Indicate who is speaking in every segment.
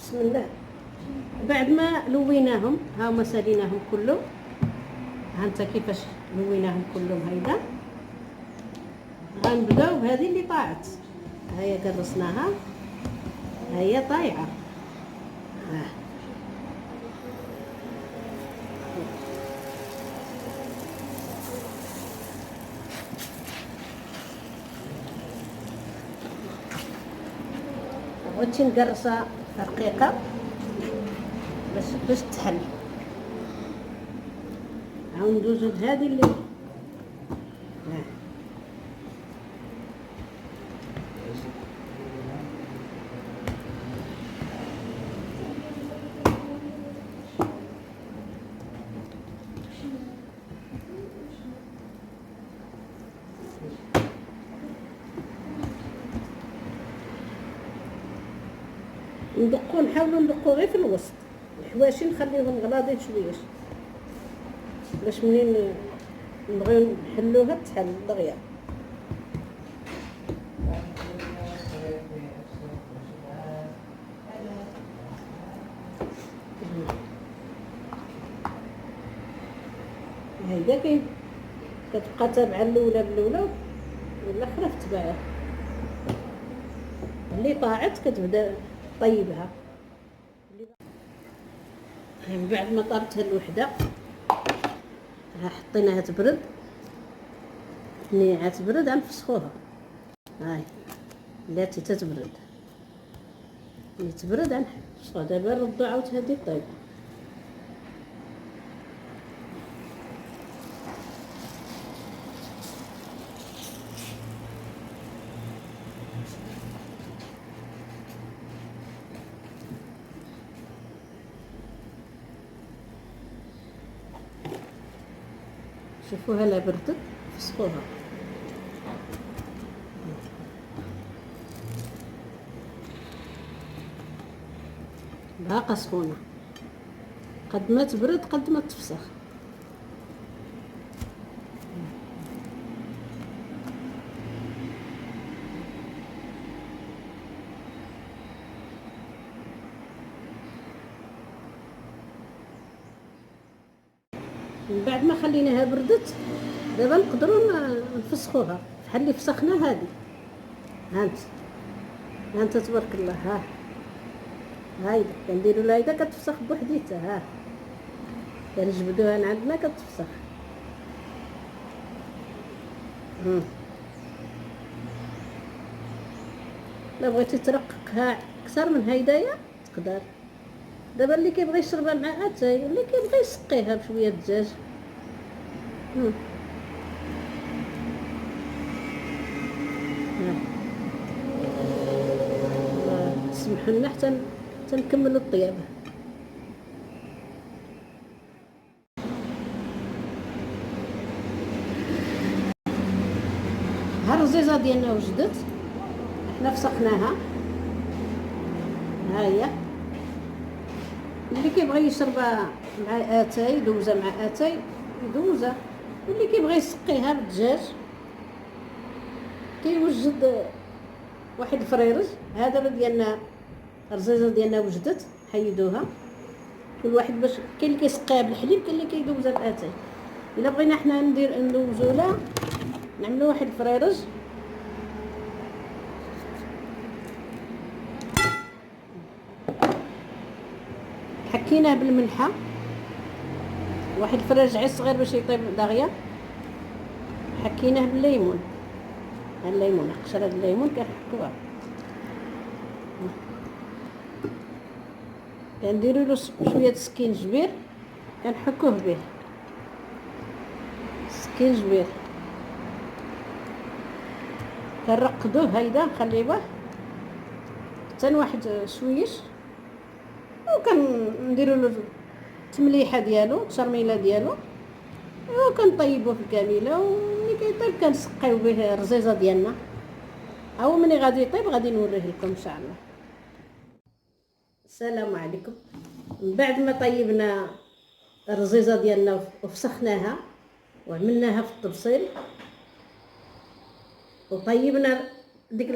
Speaker 1: بسم الله. بعد ما لويناهم هاهما ساليناهم كلهم. هانتا كيفاش لويناهم كلهم. هيدا غنبداو بهذه اللي طاعت. هيا قرصناها، هي طايعه. بغيتي نقرصها رقيقه باش تحل. عاود ندوزو لهذه اللي ندقو، نحاولوا ندقو غير في الوسط. الحواشي نخليهم غلاضين شويه باش منين نبغيو نحلوها تحل دغيا. هيدا كاين كتبقى تابعه الاولى بالاولى والاخرى تتبعها. اللي طاعت كتبدا طيبها. من بعد ما طابتها الوحده حطيناها تبرد. ملي عاد تبرد غنفسخوها. هاي بلاتي تتبرد، ملي تبرد غنفسخوها. دابا نردو عاود هادي طيب. شوفوها لا بردت فسخوها. باقا سخونه، قد ما تبرد قد ما تفسخ. من بعد ما خليناها بردت دابا نقدروا نفسخوها بحال اللي فسخنا هذه. هانت تبارك الله. ها هايدا كنديروا لها هيدا كتفسخ بوحديتها. ها كنجبدوها من عندنا كتفسخ. لا بغيتي ترققها اكثر من هيدايا تقدر. دابا اللي كيبغي يشربها مع اتاي واللي كيبغي يسقيها بشويه دجاج. سمحوا لنا حتى نكملوا الطيابه. ها الرزيزه ديالنا وجدت، حنا فسخناها. ها هي اللي كيبغي يشربها مع اتاي دوزه، مع اتاي دوزه، واللي كيبغي يسقيها بالدجاج كيوجد واحد الفريرج. هذا ديالنا الرزيزه ديالنا وجدت، حيدوها كل واحد باش كاين اللي كيسقيها بالحليب، كاين اللي كيدوزها باتاي. الا بغينا حنا ندوزو لا نعملوا واحد الفريرج. حكيناه بالملحه، واحد الفريرج عيس صغير باش يطيب دغيا. حكيناه بالليمون، الليمون قشره الليمون كنحكوها. كنديروا له شويه سكينجبير كنحكوه به. سكينجبير كنرقدوه هيدا نخليوه حتى واحد شويش، وكنديروا له التمليحه ديالو، التشرميله ديالو، وكنطيبوه في الكاميله. وملي كيطيب كنسقيو به الرزيزه ديالنا. هو ملي غادي يطيب غادي نوريه لكم ان شاء الله. السلام عليكم. من بعد ما طيبنا الرزيزه ديالنا وفسخناها وعملناها في الطبسيل وطيبنا ديك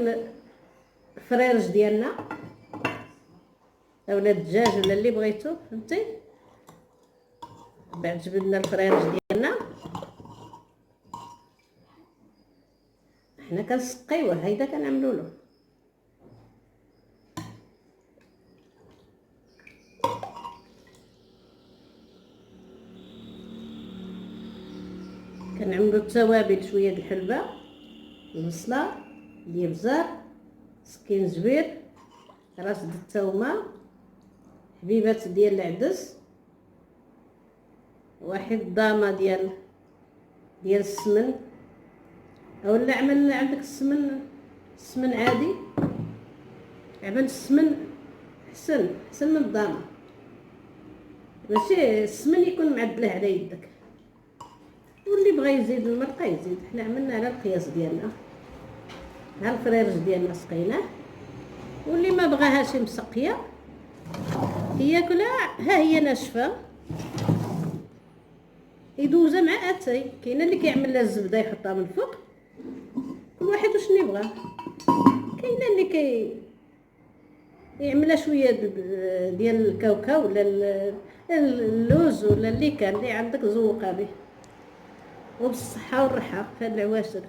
Speaker 1: الفريرج ديالنا، اولا الدجاج ولا اللي بغيتو، فهمتي. بعد جبدنا الفريرج ديالنا، حنا كنسقيوه، هيدا كنعملوا له. كنعملوا التوابل، شويه د الحلبه، البصله، الابزار، سكينجبير، راس د الثومه، حبيبات ديال العدس، واحد ضامه ديال السمن، اولا عمل عندك السمن عادي، عمل السمن حسن من الضامه، ماشي السمن يكون معدله على يدك. واللي بغى يزيد المرقه يزيد، حنا عملنا على القياس ديالنا. ها الفريرج ديالنا سقيناه، واللي ما بغاهاش مسقيه ياكلها ها هي ناشفه يدوزها مع اتاي. كاين اللي كيعمل لها الزبده يحطها من الفوق، كل واحد وشنو يبغى. كاين اللي يعملها شويه ديال الكاوكاو ولا اللوز ولا اللي كان اللي عندك زوقها به. وبالصحه والراحه في هاد العواشر.